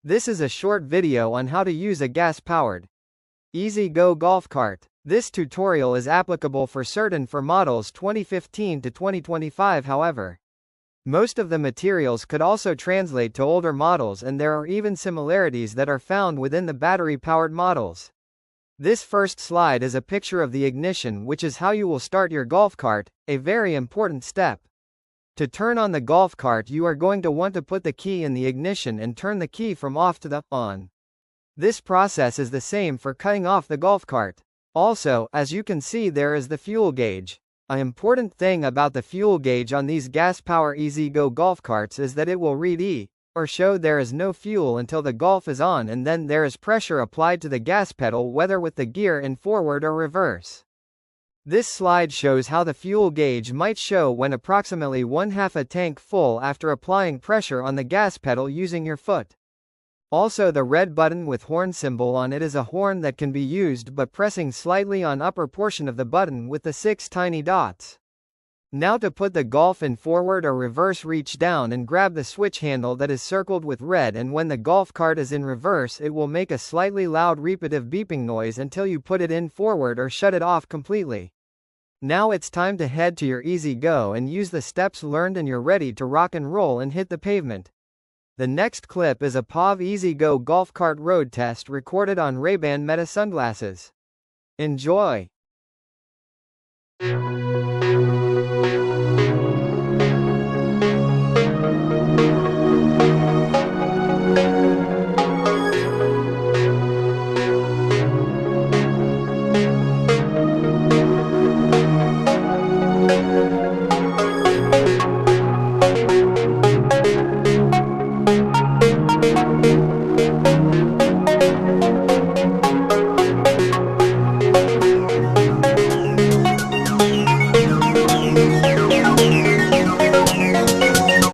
This is a short video on how to use a gas-powered Easy Go golf cart. This tutorial is applicable for models 2015 to 2025. However, most of the materials could also translate to older models, and there are even similarities that are found within the battery-powered models. This first slide is a picture of the ignition, which is how you will start your golf cart, a very important step. To turn on the golf cart, you are going to want to put the key in the ignition and turn the key from off to the on. This process is the same for cutting off the golf cart. Also, as you can see, there is the fuel gauge. An important thing about the fuel gauge on these gas power Easy Go golf carts is that it will read E, or show there is no fuel until the golf is on, and then there is pressure applied to the gas pedal, whether with the gear in forward or reverse. This slide shows how the fuel gauge might show when approximately 1/2 a tank full after applying pressure on the gas pedal using your foot. Also, the red button with horn symbol on it is a horn that can be used by pressing slightly on upper portion of the button with the 6 tiny dots. Now to put the golf in forward or reverse, reach down and grab the switch handle that is circled with red, and when the golf cart is in reverse it will make a slightly loud repetitive beeping noise until you put it in forward or shut it off completely. Now it's time to head to your Easy Go and use the steps learned, and you're ready to rock and roll and hit the pavement. The next clip is a POV Easy Go golf cart road test recorded on Ray-Ban Meta sunglasses. Enjoy!